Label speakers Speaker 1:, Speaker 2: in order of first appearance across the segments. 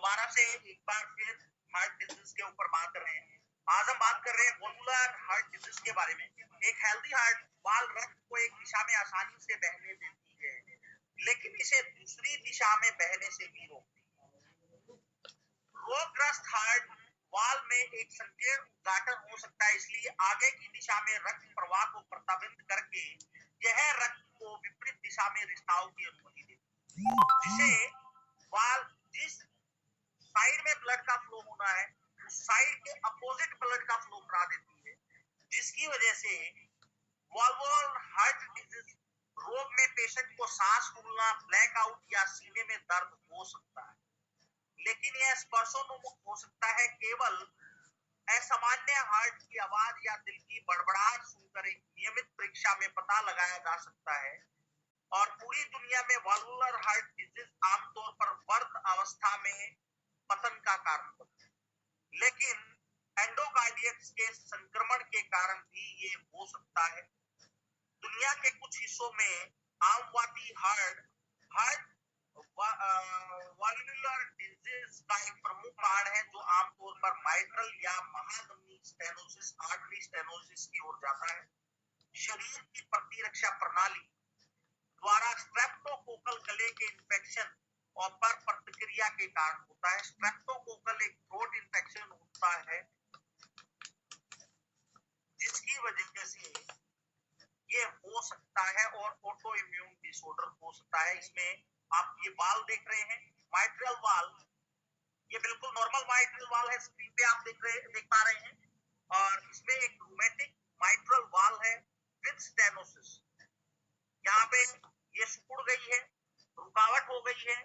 Speaker 1: दोबारा से एक बार फिर हार्ट डिजीज के ऊपर बात कर रहे हैं। आज हम बात कर रहे हैं वॉल्वुलर हार्ट डिजीज के बारे में। एक हेल्दी हार्ट वाल रक्त को एक दिशा में आसानी से बहने देती है, लेकिन इसे दूसरी दिशा में बहने से भी रोकती है। रोगग्रस्त हार्ट वाल में एक संकीर्ण उद्घाटन हो सकता है, इसलिए आगे की दिशा में रक्त प्रवाह को प्रतिबंधित करके यह रक्त को विपरीत दिशा में रिसाव की अनुमति देती है, जिसे वाल जिस साइड में ब्लड का फ्लो होना है उस साइड के अपोजिट ब्लड का फ्लो करा देती है, जिसकी वजह से वॉल्वुलर हार्ट डिजीज रोग में पेशेंट को सांस फूलना, ब्लैकआउट या सीने में दर्द हो सकता है, लेकिन यह स्पर्शोन्मुख हो सकता है। केवल असामान्य हार्ट की आवाज या दिल की बड़बड़ाहट सुनकर एक नियमित परीक्षा में पता लगाया जा सकता है। और पूरी दुनिया में वॉल्वुलर हार्ट डिजीज आमतौर पर वर्ध अवस्था में पतन का कारण बनता है, लेकिन एंडोकार्डियक्स के संक्रमण के कारण भी ये हो सकता है। दुनिया के कुछ हिस्सों में आमवादी हार्ट वॉल्वुलर डिजीज का एक प्रमुख कारण है, जो आमतौर पर माइट्रल या महाधमनी स्टेनोसिस, आर्टरी स्टेनोसिस की ओर जाता है। शरीर की प्रतिरक्षा प्रणाली द्वारा स्ट्रेप्टोकोकल गले के इन्फेक्शन और पर प्रतिक्रिया के कारण होता है। स्ट्रेप्टोकोकल एक थ्रोट इन्फेक्शन होता है, जिसकी वजह से ये हो सकता है और ऑटो इम्यून डिसऑर्डर हो सकता है। इसमें आप ये वाल देख रहे हैं, माइट्रल वाल, ये बिल्कुल नॉर्मल माइट्रल वाल है, स्क्रीन पे आप देख पा रहे हैं। और इसमें एक रूमेटिक माइट्रल वाल है विद स्टेनोसिस। यहाँ पे ये सिकुड़ गई है, रुकावट हो गई है,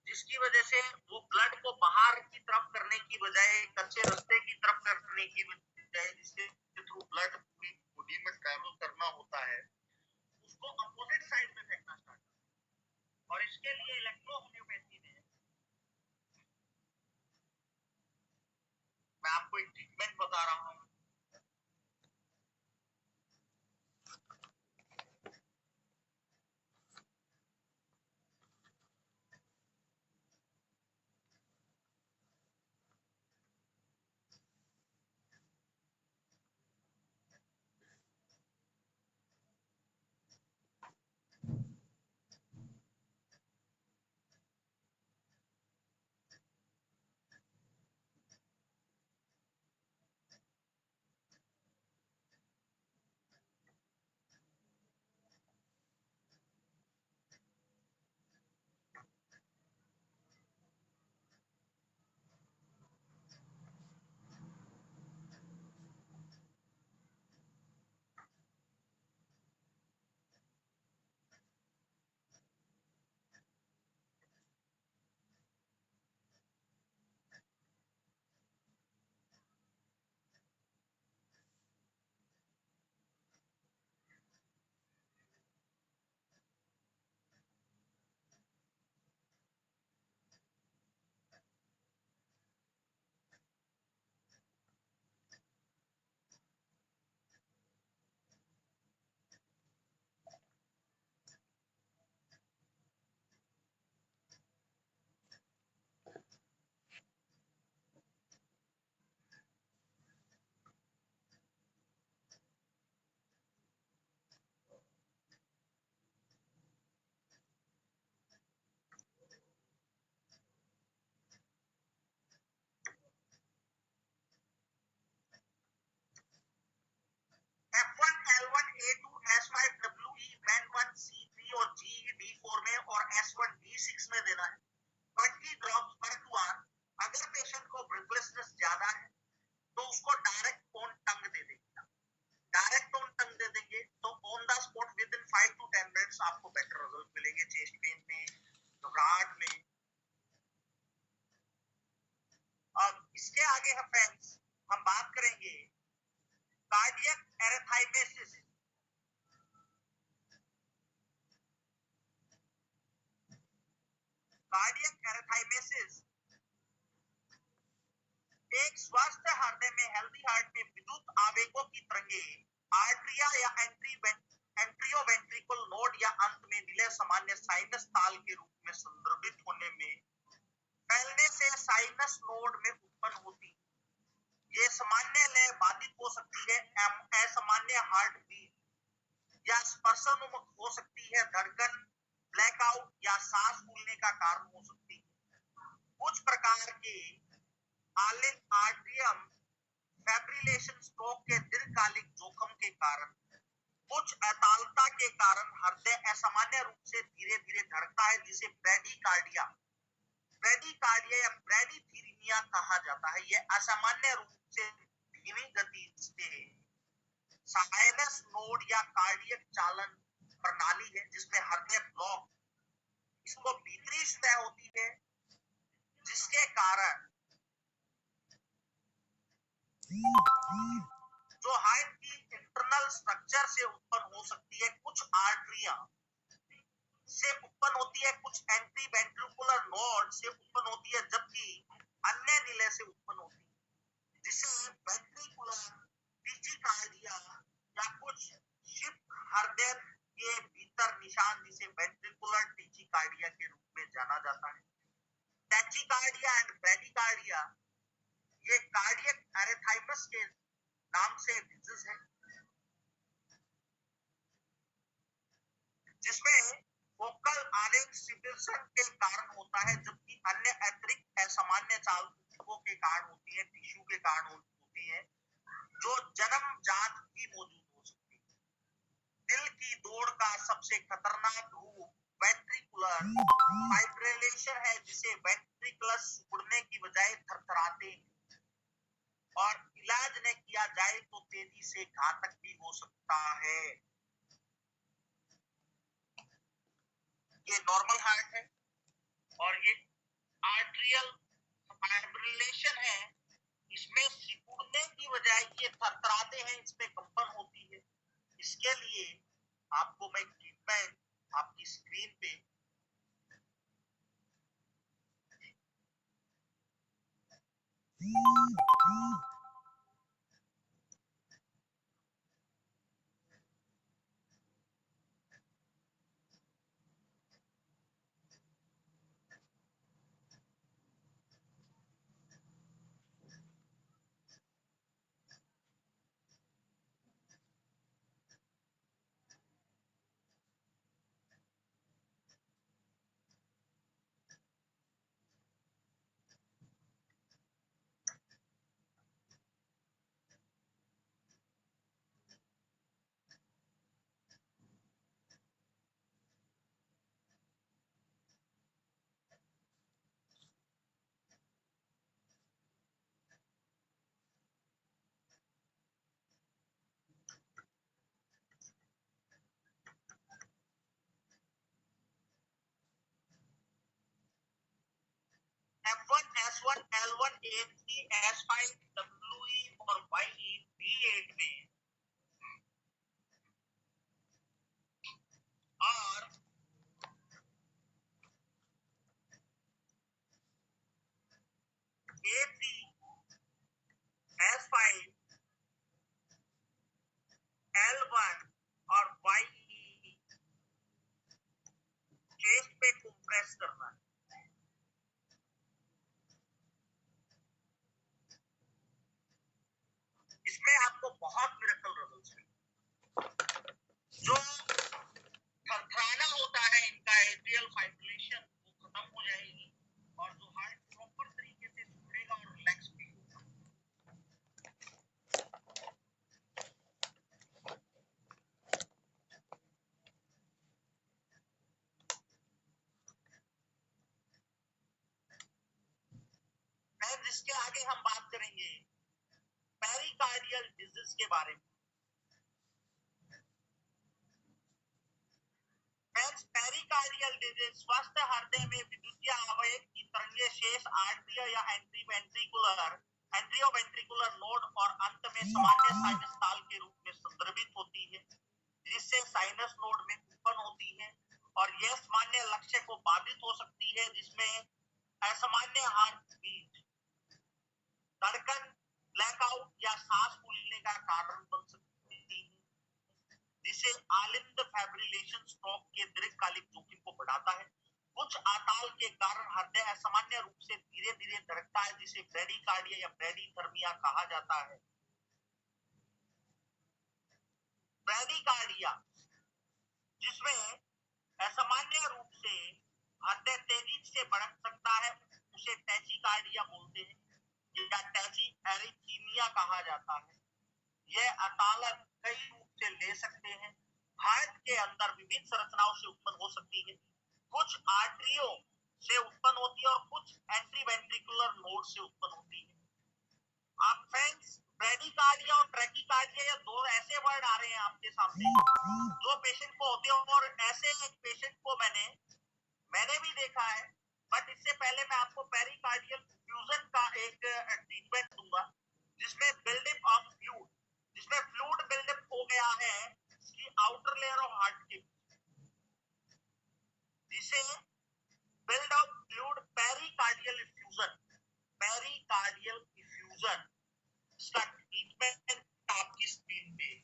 Speaker 1: जिसकी वजह से वो ब्लड को बाहर की तरफ करने की बजाय कच्चे रास्ते की तरफ करने की बजाय, जिसके थ्रू ब्लड पूरी बॉडी में ट्रैवल करना होता है, उसको अपोजिट साइड में फेंकना स्टार्ट किया। और इसके लिए इलेक्ट्रोहोम्योपैथी ने, मैं आपको एक ट्रीटमेंट बता रहा हूँ। F1, L1, A2, S5, WE, BEN1, C3 और GE-D4 में और S1, D6 में देना है। 20 ड्रॉप्स पर 2 आवर। अगर पेशेंट को ब्रेथलेसनेस ज्यादा है तो उसको डायरेक्ट ऑन टंग दे देंगे। डायरेक्ट ऑन टंग दे देंगे तो on the spot with in 5 to 10 minutes आपको बेटर रिजल्ट मिलेंगे चेस्ट पेन में, घबराहट में। अब इसके आगे हम फ्रेंड्स हम बात करेंगे कार्डियक एरेथाइमेसिस। कार्डियक एरेथाइमेसिस एक स्वस्थ हृदय में, हेल्दी हार्ट में विद्युत आवेगों की तरंगें आर्टरिया या एंट्रियोवेंट्रिकल नोड या अंत में नीले सामान्य साइनस ताल के रूप में संदर्भित होने में फैलने से साइनस नोड में उत्पन्न होती है। ये सामान्य लय बाधित हो सकती है, असामान्य हार्ट बीट या स्पर्शन हो सकती है, धड़कन, ब्लैकआउट या सांस फूलने का कारण हो सकती है। कुछ प्रकार के आर्ट्रियम फैब्रिलेशन स्ट्रोक के दीर्घकालिक जोखिम के कारण, कुछ अतालता के कारण हृदय असामान्य रूप से धीरे धीरे धड़कता है, जिसे ब्रेडिकार्डिया या ब्रेडिथीरिमिया कहा जाता है। यह असामान्य रूप से धीमी गति से साइनस नोड या कार्डियक चालन प्रणाली है, जिसमें हृदय ब्लॉक, इसको भीतरी सतह होती है, जिसके कारण जो हार्ट की इंटरनल स्ट्रक्चर से उत्पन्न हो सकती है। कुछ आर्टरिया से उत्पन्न होती है, कुछ एंटी वेंट्रिकुलर नोड से उत्पन्न होती है, जबकि अन्य निलय से उत्पन्न होती है, जिसे वेंट्रिकुलर टिचिकार्डिया या कुछ शिफ्ट हृदय के भीतर निशान, जिसे वेंट्रिकुलर टिचिकार्डिया के रूप में जाना जाता है। टैचिकार्डिया एंड ब्रेडिकार्डिया ये कार्डियक एरिथाइमस के नाम से डिजीज है, जिसमें फोकल अनएक्सिबिशन के कारण होता है, जबकि अन्य अतिरिक्त असामान्य चालकों के कारण होती है, टिश्यू के कारण होती है, जो जन्मजात भी मौजूद हो सकती है। दिल की दौड़ का सबसे खतरनाक रूप वेंट्रिकुलर फाइब्रिलेशन है, जिसे वेंट्रिकल्स सिकुड़ने की बजाय थरथराते हैं और इलाज न किया जाए तो तेजी से घातक भी हो सकता है। ये नॉर्मल हार्ट है और ये आर्ट्रियल फाइब्रिलेशन है। इसमें सिकुड़ने की बजाय ये थरथराते हैं, इसमें कंपन होती है। इसके लिए आपको मैं ट्रीटमेंट आपकी स्क्रीन पे F1, S1, L1, A3, S5, WE और YE B8 में और A3, S5, L1 और YE चेस्ट पे कंप्रेस करना है। इसमें आपको बहुत मिरेकल रिजल्ट्स मिलेंगे। जो थरथराना होता है इनका एट्रियल फाइब्रिलेशन वो खत्म हो जाएगी और जो हार्ट प्रॉपर तरीके से सिकुड़ेगा और रिलैक्स भी होगा। एंड इसके आगे हम बात करेंगे पेरिकार्डियल डिजीज के बारे में। पेरिकार्डियल डिजीज स्वस्थ हृदय में विद्युतीय आवेग की तरंगें शेष आर्टरी या एंट्रियोवेंट्रिकुलर नोड और अंत में सामान्य साइनस ताल के रूप में संदर्भित होती है, जिससे साइनस नोड में उत्पन्न होती है और यह सामान्य लक्ष्य को बाधित हो सकती है, जिसमें असामान्य हार्ट बीट, धड़कन, ब्लैकआउट या सांस फूलने का कारण बन सकती है, जिसे आलिंद फाइब्रिलेशन स्ट्रोक के दीर्घकालिक जोखिम को बढ़ाता है। कुछ आताल के कारण हृदय असामान्य रूप से धीरे धीरे धड़कता है, जिसे ब्रेडिकार्डिया या ब्रेडिथर्मिया कहा जाता है। ब्रेडिकार्डिया, जिसमें असामान्य रूप से हृदय तेजी से बढ़ सकता है, उसे टैचिकार्डिया बोलते हैं या टैची एरिथीमिया कहा जाता है। यह अतालत कई रूप से ले सकते हैं। हार्ट के अंदर विभिन्न संरचनाओं से उत्पन्न हो सकती है। कुछ आर्टरियों से उत्पन्न होती है और कुछ एंट्रीवेंट्रिकुलर नोड से उत्पन्न होती है। आप फ्रेंड्स, ब्रेडिकार्डिया और ट्रैकिकार्डिया, ये दो ऐसे वर्ड आ रहे हैं आपके सामने जो पेशेंट को होते हैं, और ऐसे एक पेशेंट को मैंने भी देखा है। बट इससे पहले मैं आपको पेरिकार्डियल फ्यूजन का एक ट्रीटमेंट दूंगा, जिसमें बिल्डअप ऑफ फ्लूइड, जिसमें फ्लूइड बिल्डअप हो गया है कि आउटर लेयर ऑफ हार्ट के, जिसे build of fluid pericardial effusion, pericardial effusion. इसका ट्रीटमेंट आपकी स्क्रीन पे है।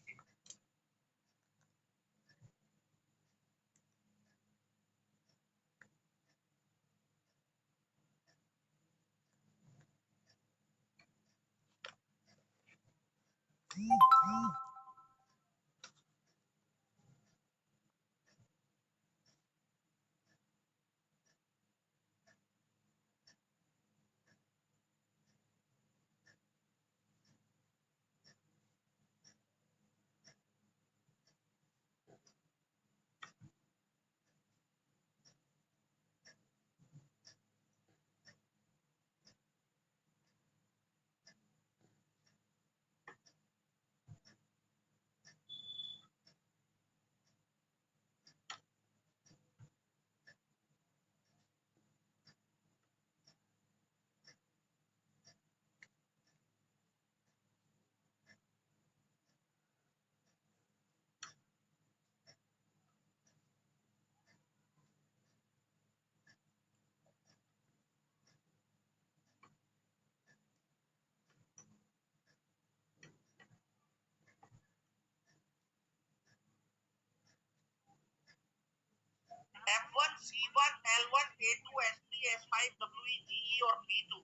Speaker 1: F1, C1, L1, A2, S3, S5, WE, GE और B2,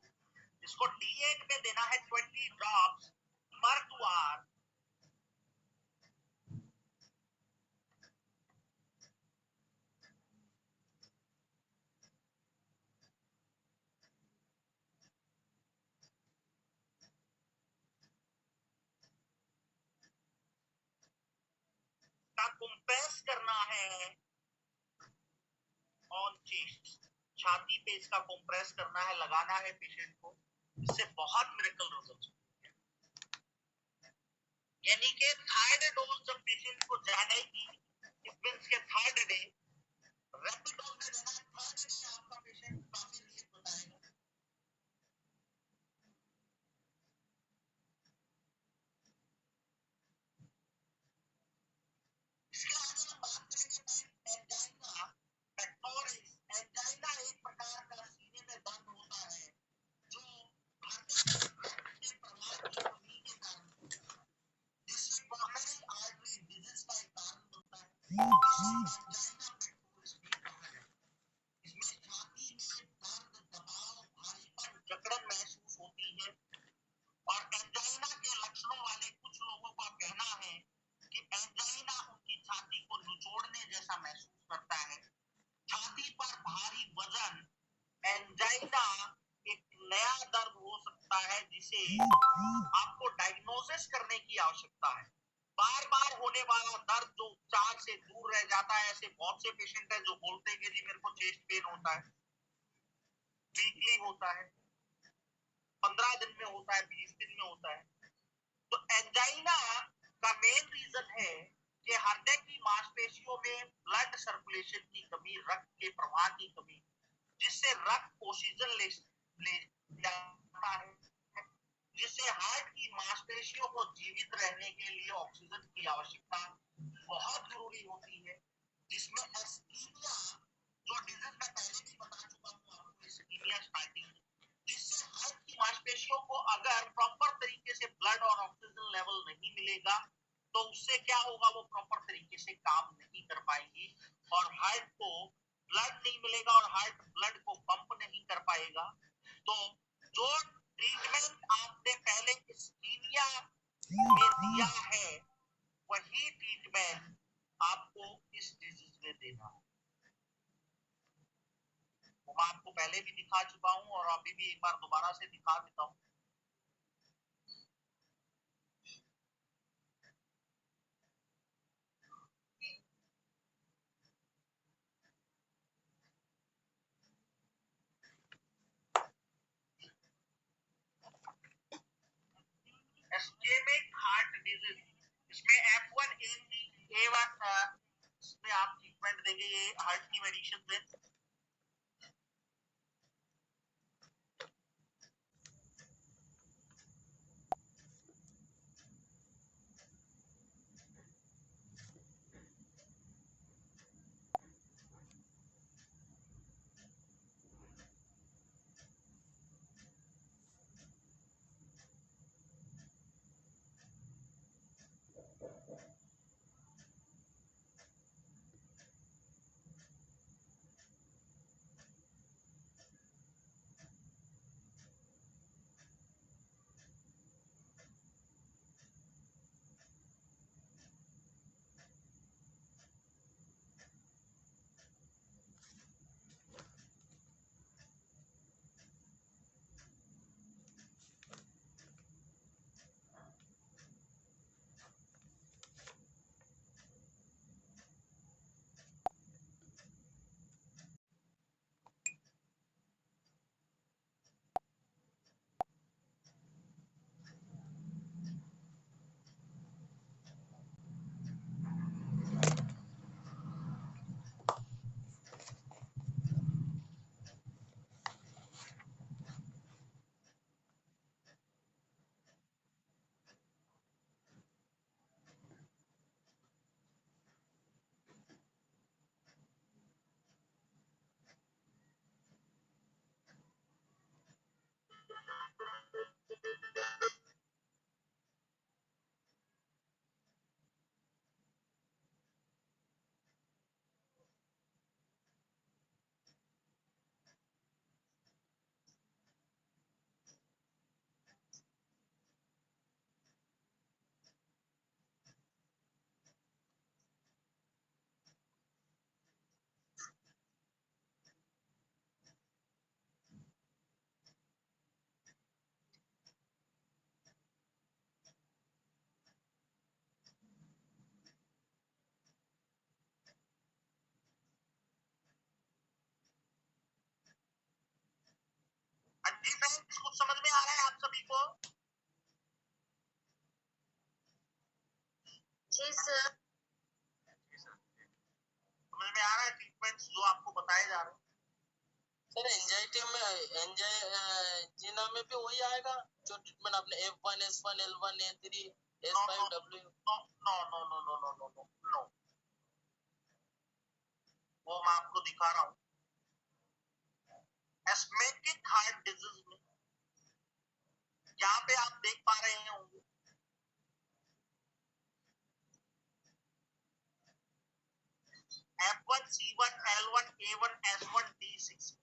Speaker 1: इसको D8 में देना है 20 ड्रॉप्स पर 2 आवर। का कंप्रेस करना है ऑन चेस्ट, छाती पे इसका कंप्रेस करना है, लगाना है पेशेंट को। इससे बहुत मिरेकल रिजल्ट, यानी कि थर्ड डोज जब पेशेंट को जाएगी, इट मींस के थर्ड डे रैपिड डोज में देना है। थर्ड डे आपका पेशेंट काफी रिलीफ बताएगा। इसके आगे हम बात करेंगे एंजाइना पेक्टोरिस। एंजाइना एक प्रकार का सीने में दर्द होता है जो रक्त के प्रवाह की कमी के कारण होता है, जिससे कोरोनरी आर्टरी डिजीज का एक कारण बनता है, जिसे एंजाइना पेक्टोरिस भी कहा जाता है। इसमें छाती में दर्द, दबाव, भारीपन, जकड़न महसूस होती है। और एंजाइना के लक्षणों वाले कुछ लोगों का कहना है कि एंजाइना उनकी छाती को निचोड़ने जैसा महसूस करता है। छाती पर भारी वजन, एंजाइना एक नया दर्द हो सकता है जिसे आपको डायग्नोसिस करने की आवश्यकता है। बार बार होने वाला दर्द जो उपचार से दूर रह जाता है, ऐसे बहुत से पेशेंट हैं जो बोलते हैं कि जी मेरे को चेस्ट पेन होता है, वीकली होता है, 15 दिन में होता है, 20 दिन में होता है। तो एंजाइना का मेन रीजन है कि हृदय की मांसपेशियों में ब्लड सर्कुलेशन की कमी, रक्त के प्रवाह की कमी, जिससे रक्त ऑक्सीजन ले जाता है, जिससे हार्ट की मांसपेशियों को जीवित रहने के लिए ऑक्सीजन की आवश्यकता बहुत जरूरी होती है। जिसमें एस्कीमिया, जो डिजीज मैं पहले भी बता चुका हूँ आपको, एस्कीमिया स्टार्टिंग, जिससे हार्ट की मांसपेशियों को अगर प्रॉपर तरीके से ब्लड और ऑक्सीजन लेवल नहीं मिलेगा तो उससे क्या होगा, वो प्रॉपर तरीके से काम नहीं कर पाएंगी और हार्ट को ब्लड नहीं मिलेगा और हार्ट ब्लड को पंप नहीं कर पाएगा। तो जो ट्रीटमेंट आपने पहले इस्कीमिया में दिया है वही ट्रीटमेंट आपको इस डिजीज में देना है। वो मैं आपको पहले भी दिखा चुका हूं और अभी भी एक बार दोबारा से दिखा देता हूं। इस्केमिक हार्ट डिजीज, इसमें F1 इसमें आप ट्रीटमेंट देंगे, ये हार्ट की मेडिसिन में। जी फ्रेंड्स, कुछ समझ में आ रहा है आप सभी को? जी सर। समझ में आ रहा है ट्रीटमेंट्स जो आपको बताए जा रहे हैं?
Speaker 2: सर एंजाइटी में एंजाइना में भी वही आएगा जो ट्रीटमेंट आपने F1 S1 L1 A3 S5 W।
Speaker 1: No, वो मैं आपको दिखा रहा हूँ। एस्मेटिक हार्ट डिजीज में यहाँ पे आप देख पा रहे होंगे F1 C1 L1 A1 S1 D6।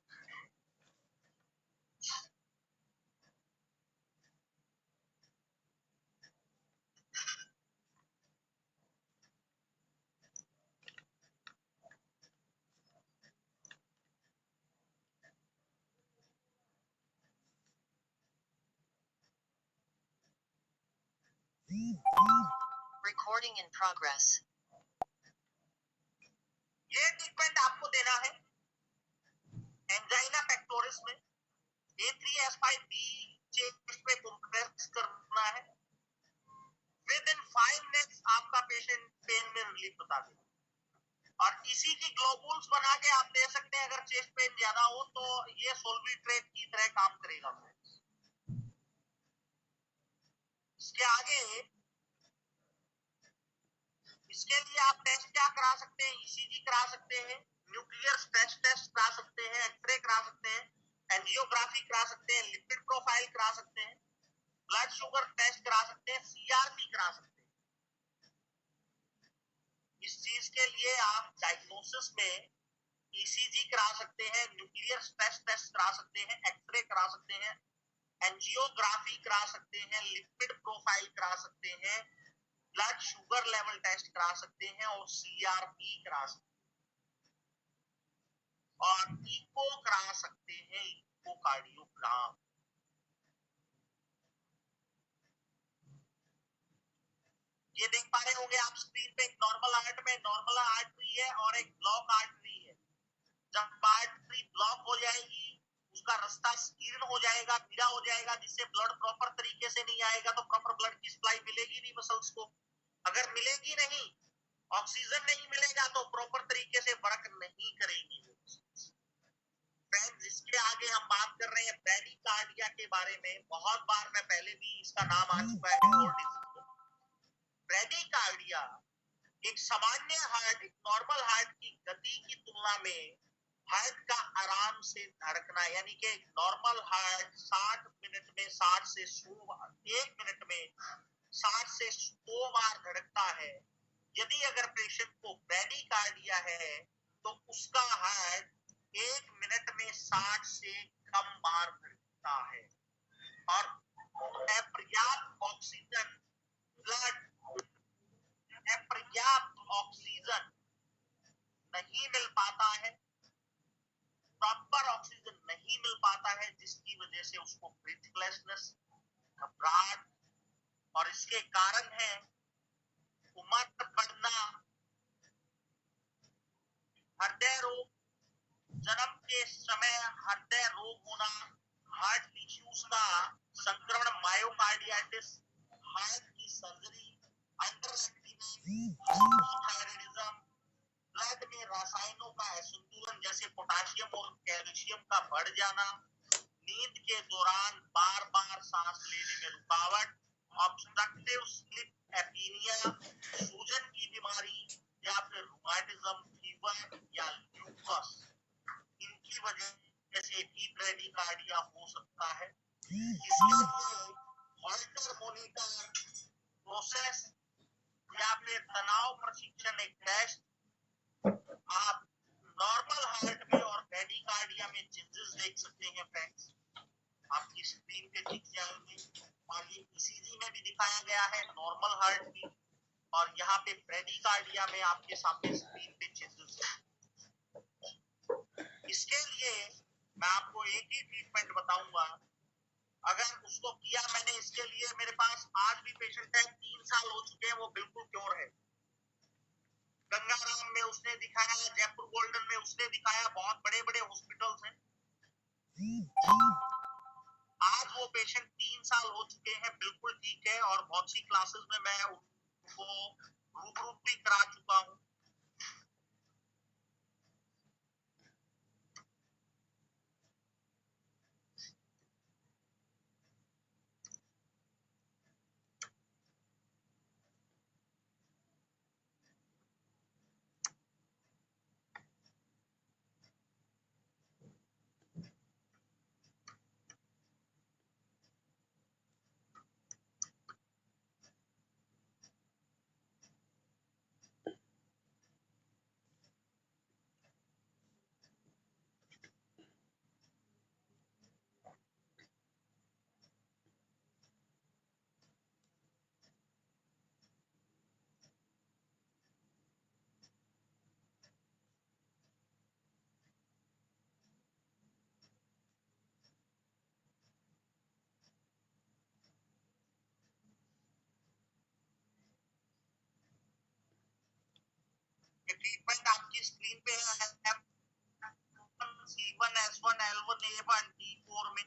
Speaker 3: Recording in progress.
Speaker 1: ये ट्रीटमेंट आपको देना है एंजाइना पेक्टोरिस में। A3S5B चेस्ट पे कंप्रेस करना है। विद इन 5 मिनट्स आपका पेशेंट पेन में रिलीफ बता देगा। और इसी की ग्लोबुल्स बना के आप दे सकते हैं अगर चेस्ट पेन ज्यादा हो तो ये सोल्विट्रेट की तरह काम करेगा। इसके आगे इसके लिए आप टेस्ट क्या करा सकते हैं? ECG करा सकते हैं, न्यूक्लियर स्ट्रेस टेस्ट करा सकते हैं, एक्सरे करा सकते हैं, एंजियोग्राफी करा सकते हैं, लिपिड प्रोफाइल करा सकते हैं, ब्लड शुगर टेस्ट करा सकते हैं, CRP करा सकते हैं। इस चीज के लिए आप डायग्नोसिस में ईसीजी करा सकते हैं, न्यूक्लियर स्ट्रेस टेस्ट करा सकते हैं, एक्सरे करा सकते हैं, एंजियोग्राफी करा सकते हैं, लिपिड प्रोफाइल करा सकते हैं, ब्लड शुगर लेवल टेस्ट करा सकते हैं और सीआरपी करा सकते हैं और इको करा सकते हैं, इकोकार्डियोग्राम। ये देख पा रहे होंगे आप स्क्रीन पे, एक नॉर्मल हार्ट में नॉर्मल आर्टरी है और एक ब्लॉक आर्टरी है। जब आर्टरी ब्लॉक हो जाएगी, उसका रास्ता कीर्ण हो जाएगा, पीड़ा हो जाएगा, जिससे ब्लड प्रॉपर तरीके से नहीं आएगा, तो प्रॉपर ब्लड की सप्लाई मिलेगी नहीं मसल्स को। अगर मिलेगी नहीं, ऑक्सीजन नहीं मिलेगा, तो प्रॉपर तरीके से वर्क नहीं करेगी। फ्रेंड्स, इसके आगे हम बात कर रहे हैं ब्रैडीकार्डिया के बारे में। बहुत बार मैं पहले भी इसका नाम आ चुका है। ब्रैडीकार्डिया एक सामान्य हार्ट, एक नॉर्मल हार्ट की गति की तुलना में हार्ट का आराम से धड़कना, यानी कि नॉर्मल हार्ट 60 मिनट में 60 से 100 बार, 1 मिनट में 60 से 100 बार धड़कता है। यदि अगर पेशेंट को ब्रैडीकार्डिया है, तो उसका हार्ट 1 मिनट में 60 से कम बार धड़कता है और पर्याप्त ऑक्सीजन, ब्लड, पर्याप्त ऑक्सीजन नहीं मिल पाता है, प्रॉपर ऑक्सीजन नहीं मिल पाता है, जिसकी वजह से उसको ब्रीथलेसनेस, घबराहट, और इसके कारण है उम्र बढ़ना, हृदय रोग, जन्म के समय हृदय रोग होना, हार्ट टिश्यूज का संक्रमण, मायोकार्डियाटिस, हार्ट की सर्जरी, हाइपोथायराइडिज्म, ब्लड में रसायनों का असंतुलन जैसे पोटाशियम और कैल्शियम का बढ़ जाना, नींद के दौरान बार बार सांस लेने में रुकावट, ऑब्स्ट्रक्टिव स्लीप एपीनिया, सूजन की बीमारी या फिर रूमेटिज्म, फीवर या ल्यूकस, इनकी वजह से भी ब्रैडीकार्डिया हो सकता है। इसके लिए हॉल्टर मॉनिटर प्रोसेस या फिर तनाव प्रशिक्षण एक टेस्ट, आप नॉर्मल हार्ट में और ब्रैडीकार्डिया में चेंजेस देख सकते हैं फ्रेंड्स, आपकी स्क्रीन पे दिख जाएंगे। और ये ईसीजी में भी दिखाया गया है नॉर्मल हार्ट की, और यहाँ पे ब्रैडीकार्डिया में आपके सामने स्क्रीन पे चेंजेस है। इसके लिए मैं आपको एक ही ट्रीटमेंट बताऊंगा, अगर उसको किया मैंने, इसके लिए मेरे पास आज भी पेशेंट है, 3 साल हो चुके हैं, वो बिल्कुल क्योर है। गंगाराम में उसने दिखाया, जयपुर गोल्डन में उसने दिखाया, बहुत बड़े बड़े हॉस्पिटल्स हैं। आज वो पेशेंट 3 साल हो चुके हैं, बिल्कुल ठीक है, और बहुत सी क्लासेस में मैं उनको रूबरू भी करा चुका हूँ। ये ट्रीटमेंट आपकी स्क्रीन पे है, C1, S1, L1, A1, D4 में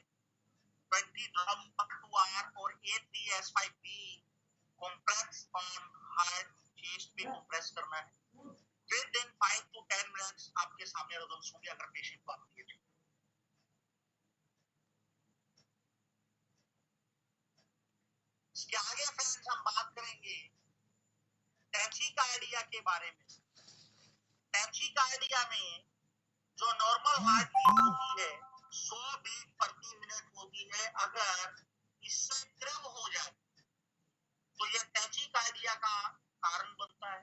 Speaker 1: 20 drops per 2 hour और 8 DS5B compress on heart chest पे compress करना है। फिर दिन 5 to 10 मिनट्स आपके सामने रिजल्ट्स होंगे अगर पेशेंट को आप दिए। इसके आगे फ्रेंड्स हम बात करेंगे टैक्सीकार्डिया के बारे में। टैक्सीकार्डिया में जो नॉर्मल हार्ट बीट होती है 100 बीट प्रति मिनट होती है, अगर इससे कम हो जाए तो यह टैक्सीकार्डिया का कारण बनता है।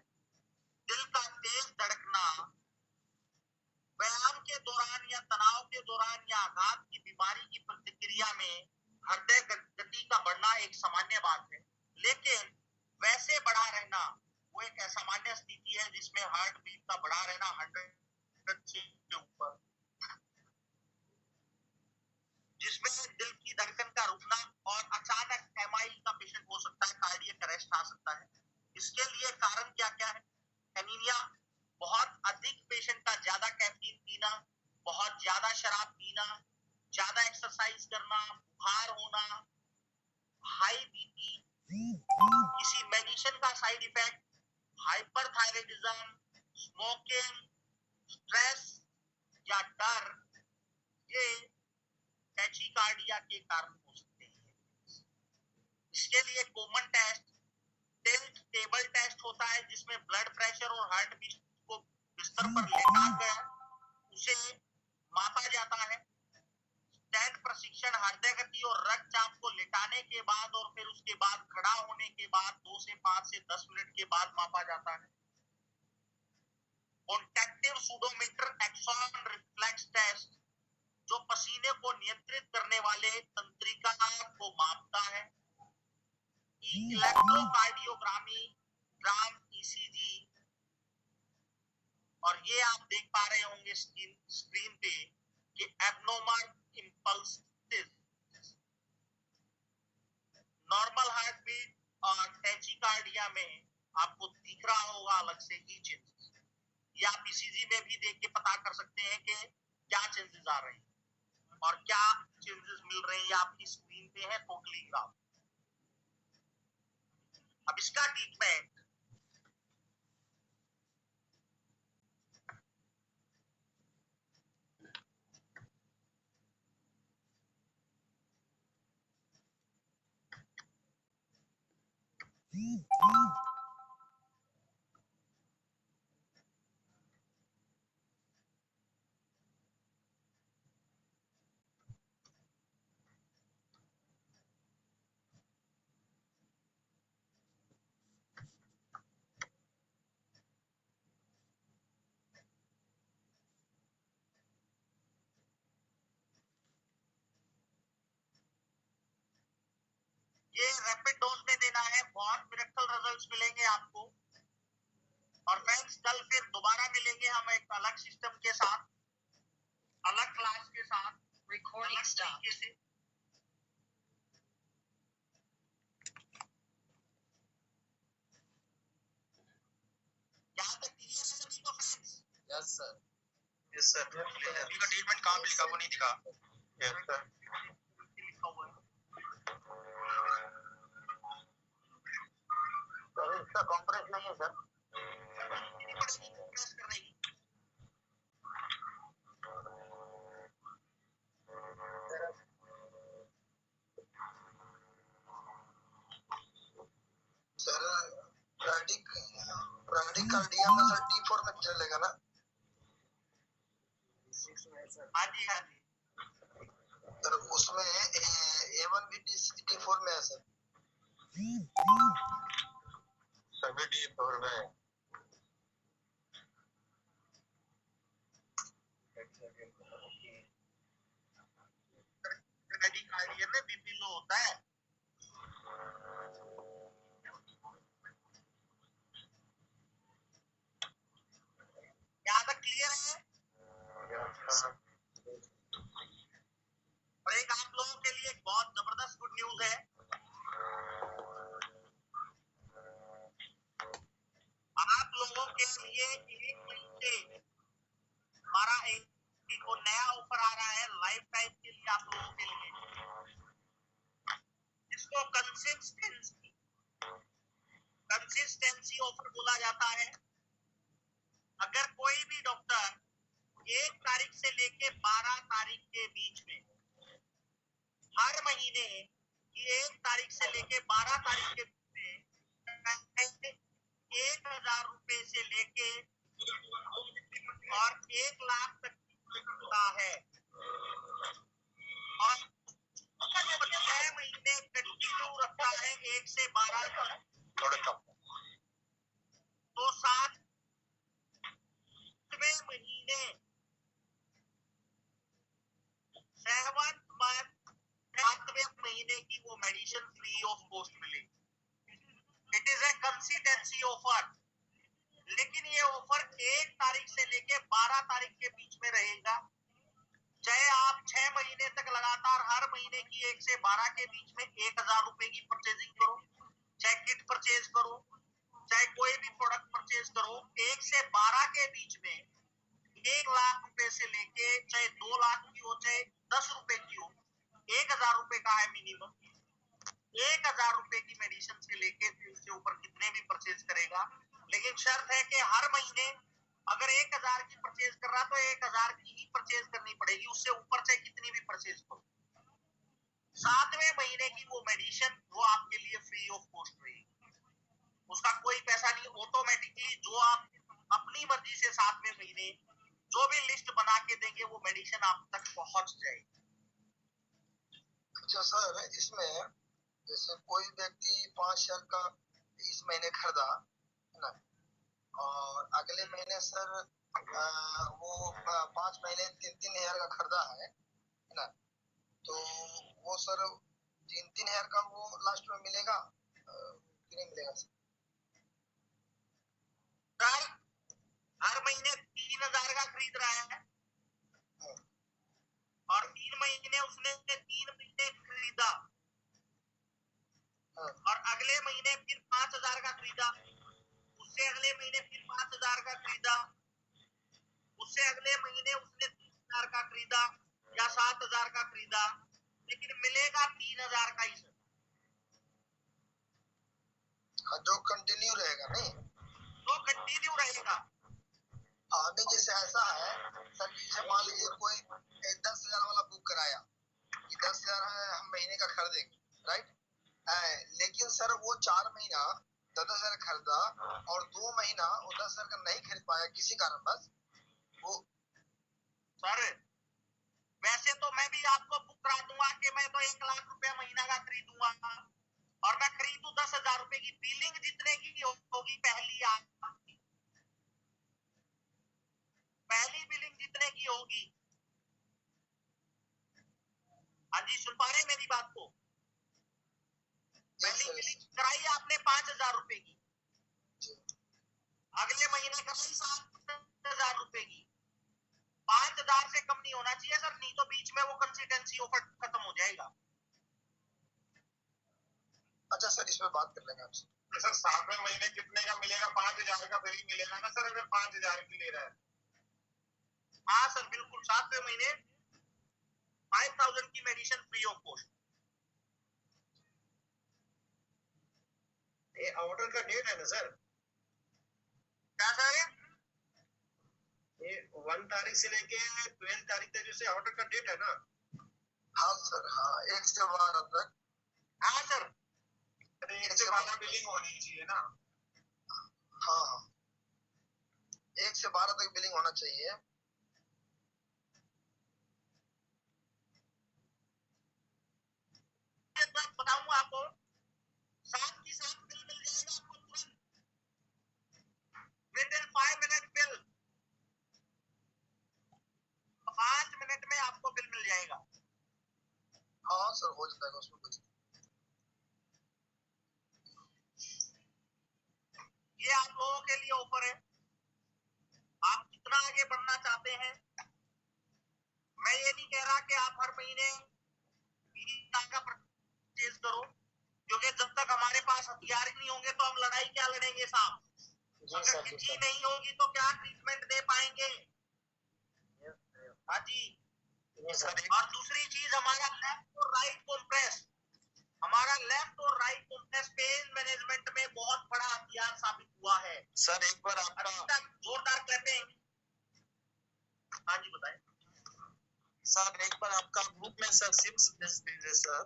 Speaker 1: दिल का तेज धड़कना एरिया में हृदय गति का बढ़ना एक सामान्य बात है, लेकिन वैसे बढ़ा रहना वो एक असामान्य स्थिति है जिसमें हार्ट बीट का बढ़ा रहना 100 से ऊपर, जिसमें दिल की धड़कन का रुकना और अचानक MI का पेशेंट हो सकता है, कार्डियक अरेस्ट आ सकता है। इसके लिए कारण क्या क्या है? एनीमिया, बहुत अधिक पेशेंट का ज्यादा कैफीन पीना, बहुत ज्यादा शराब पीना, ज्यादा एक्सरसाइज करना, बुखार होना, हाई बीपी, किसी मेडिसिन का side effect, hyperthyroidism, smoking, stress या डर, ये टैचिकार्डिया के कारण हो सकते हैं। इसके लिए common test tilt table test होता है, जिसमें ब्लड प्रेशर और हार्ट बीट को बिस्तर पर लेटाकर उसे मापा जाता है। स्टैंड प्रशिक्षण हृदय गति और रक्तचाप को लेटाने के बाद और फिर उसके बाद खड़ा होने के बाद 2 से 5 से 10 मिनट के बाद मापा जाता है। कॉन्टैक्टिव सूडोमीटर एक्सॉन रिफ्लेक्स टेस्ट, जो पसीने को नियंत्रित करने वाले तंत्रिका को मापता है। इलेक्ट्रोकार्डियोग्रामी, ग्राम ECG, और ये आप देख पा रहे होंगे स्क्रीन पे कि abnormal impulses, normal heart beat और टैचिकार्डिया में आपको दिख रहा होगा अलग से ही चेंजेस। ये आप ECG में भी देख के पता कर सकते हैं कि क्या चेंजेस आ रहे हैं और क्या चेंजेस मिल रहे हैं। ये आपकी स्क्रीन पे है टोटली ग्राफ। अब इसका ट्रीटमेंट ये रैपिड डोज में देना है, बहुत मिरेकल रिजल्ट्स मिलेंगे आपको। और फ्रेंड्स, कल फिर दोबारा मिलेंगे हम एक अलग सिस्टम के साथ, अलग क्लास के साथ,
Speaker 3: Recording
Speaker 1: अलग
Speaker 3: stopped.
Speaker 1: तरीके से। यहाँ तक क्लियर है सभी को friends?
Speaker 2: Yes sir.
Speaker 1: Yes sir. अभी का ट्रीटमेंट कहाँ पे लिखा, वो नहीं दिखा? यस सर, लिखा हुआ है। सर इसका कंप्रेस नहीं है सर। कंप्रेस करने की।
Speaker 4: सर ब्राडिकार्डिया में सर D4 में चलेगा ना?
Speaker 1: हाँ जी हाँ जी।
Speaker 4: सर उसमें A1 भी D4 में है सर।
Speaker 1: सभी D4 में है। ब्राडिकार्डिया में बीपी लो होता है। यहाँ तक क्लियर है? और एक आप लोगों के लिए एक बहुत जबरदस्त गुड न्यूज है। आप लोगों के लिए 1 महीने हमारा एक नया ऑफर आ रहा है लाइफ टाइम के लिए आप लोगों के लिए, जिसको कंसिस्टेंसी ऑफर बोला जाता है। अगर कोई भी डॉक्टर 1 तारीख से लेके 12 तारीख के बीच में हर महीने की 1 तारीख से लेके 12 तारीख के बीच में 1,000 रुपए से लेके और 1 लाख तक का है, और 6 महीने कंटिन्यू रखता है 1 से 12 तक, थोड़े कम, तो 7वें महीने 7th month ऑफर, लेकिन ये ऑफर 1 तारीख से लेके 12 तारीख के बीच में रहेगा। चाहे आप 6 महीने तक लगातार हर महीने की 1 से 12 के बीच में 1000 रुपए की परचेजिंग करो, चाहे किट परचेज करो, चाहे कोई भी प्रोडक्ट परचेज करो, 1 से 12 के बीच में 1 लाख रुपए से लेके चाहे 2 लाख की हो, चाहे 10 रुपए की हो, 1000 रुपए का है मिनिमम। 1000 रुपए की मेडिसिन से लेके उससे ऊपर कितने भी परचेज करेगा, लेकिन शर्त है कि हर महीने अगर 1000 की परचेज कर रहा तो 1000 की ही परचेज करनी पड़ेगी, उससे ऊपर चाहे कितनी भी परचेज करो। 7वें महीने की वो मेडिसिन वो आपके लिए फ्री ऑफ कॉस्ट रहेगी, उसका कोई पैसा नहीं। ऑटोमेटिकली जो आप अपनी मर्जी से 7वें महीने जो भी लिस्ट बना के देंगे वो मेडिसिन आप तक पहुंच जाएगी।
Speaker 4: अच्छा सर, इसमें जैसे कोई व्यक्ति 5 शेयर का इस महीने खरीदा है ना, और अगले महीने सर वो 5 महीने 3-3 हजार का खरीदा है ना, तो वो सर 3-3 हजार का वो लास्ट में मिलेगा कि नहीं मिलेगा सर?
Speaker 1: सर हर महीने 3000 का खरीद रहा है और 3 महीने उसने 3 महीने खरीदा और अगले महीने फिर 5000 का खरीदा, उससे अगले महीने फिर 5000 का खरीदा, उससे अगले महीने उसने 3000 का खरीदा या 7000 का खरीदा, लेकिन मिलेगा 3000 का ही सर।
Speaker 4: जो कंटिन्यू रहेगा नहीं,
Speaker 1: तो कंटिन्यू रहेगा।
Speaker 4: नहीं जैसे ऐसा है सर, जैसे मान लीजिए कोई 10,000 वाला बुक कराया कि 10,000 है हम महीने का खरीदेंगे, राइट? लेकिन सर वो 4 महीना 10,000 खरीदा और 2 महीना वो 10,000 का नहीं खरीद पाया किसी कारणवश, वो
Speaker 1: सर वैसे तो मैं भी आपको बुक करा दूंगा कि मैं तो 1 लाख रुपया महीना का खरीदूंगा और मैं खरीदूं 10,000 रुपए की, बिलिंग जितने की होगी पहली बिलिंग जितने की होगी। हाँ जी, सुन पा रहे हैं मेरी बात को? पहली बिलिंग कराई आपने 5,000 रुपए की, अगले महीने कराई 7,000 रुपए की। 5,000 से कम नहीं होना चाहिए सर, नहीं तो बीच में वो कंसिस्टेंसी ऑफर खत्म हो जाएगा।
Speaker 4: अच्छा सर, इस पे बात कर लेंगे आपसे।
Speaker 5: सर 7वें महीने कितने का मिलेगा? 5,000 का बिल मिलेगा ना सर, अगर 5,000 की ले रहा है?
Speaker 1: हाँ सर बिल्कुल, 7वें महीने 5,000 की मेडिसिन फ्री ऑफ कॉस्ट।
Speaker 5: ये ऑर्डर का डेट है ना सर?
Speaker 1: क्या सर?
Speaker 5: ये 1 तारीख से लेके 12 तारीख तक जैसे ऑर्डर का डेट है ना?
Speaker 4: हाँ सर, हाँ 1 से 12 तक।
Speaker 1: हाँ सर,
Speaker 5: 1 से 12 बिलिंग होनी चाहिए ना?
Speaker 4: हाँ 1 से 12 तक बिलिंग होना चाहिए।
Speaker 1: बताऊंगा आपको, साथ की साथ बिल मिल जाएगा आपको तुरंत, with in 5 minute bill, 5 minute में आपको बिल मिल जाएगा।
Speaker 4: हाँ सर, हो जाएगा उसमें कुछ।
Speaker 1: ये आप लोगों के लिए ऑफर है, आप कितना आगे बढ़ना चाहते हैं। मैं ये नहीं कह रहा कि आप हर महीने 20,000 का परचेज करो, क्योंकि जब तक हमारे पास हथियार नहीं होंगे तो हम लड़ाई क्या लड़ेंगे साहब? अगर किसी नहीं होगी तो क्या ट्रीटमेंट दे पाएंगे? हाँ जी। और दूसरी चीज, हमारा लेफ्ट और राइट कॉम्प्रेस, हमारा लेफ्ट और राइट कॉम्प्रेस पेन मैनेजमेंट में बहुत बड़ा हथियार साबित हुआ है।
Speaker 2: सर एक बार आपका
Speaker 1: जोरदार क्लैपिंग। हाँ जी बताएं
Speaker 2: सर, एक बार आपका ग्रुप में सर सिम्स भेज दीजिए सर।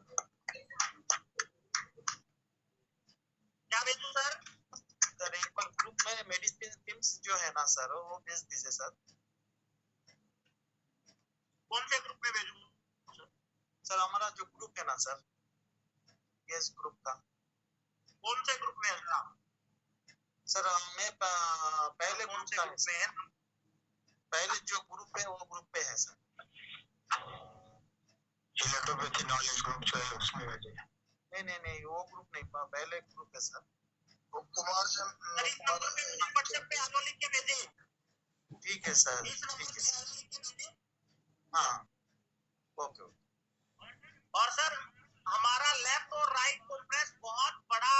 Speaker 1: क्या भेजूं सर?
Speaker 2: सर एक बार ग्रुप में मेडिसिन सिम्स जो है ना सर, वो भेज दीजिए सर।
Speaker 1: कौन से ग्रुप में भेजूं?
Speaker 2: सर हमारा जो ग्रुप है ना सर, यस ग्रुप का।
Speaker 1: कौन से ग्रुप में है आप?
Speaker 2: सर मैं पहले
Speaker 1: कौन
Speaker 2: ग्रुप
Speaker 1: से
Speaker 2: का
Speaker 1: ग्रुप में है?
Speaker 2: पहले जो ग्रुप है वो ग्रुप पे है सर।
Speaker 5: इलेक्ट्रोपैथी नॉलेज ग्रुप जो है उसमें भेजिए।
Speaker 2: नहीं वो ग्रुप नहीं, पहले ग्रुप है सर।
Speaker 4: वो कुमार से
Speaker 1: सर इस नंबर पे मुझे व्हाट्सएप पे ऑलो लिख के भेजें।
Speaker 2: ठीक है सर,
Speaker 1: इस नंबर
Speaker 2: ठीक
Speaker 1: पे
Speaker 2: है।
Speaker 1: ऑलो लिख के भेजें।
Speaker 2: हाँ, ओके ओके।
Speaker 1: और सर हमारा लेफ्ट और राइट कंप्रेस बहुत बड़ा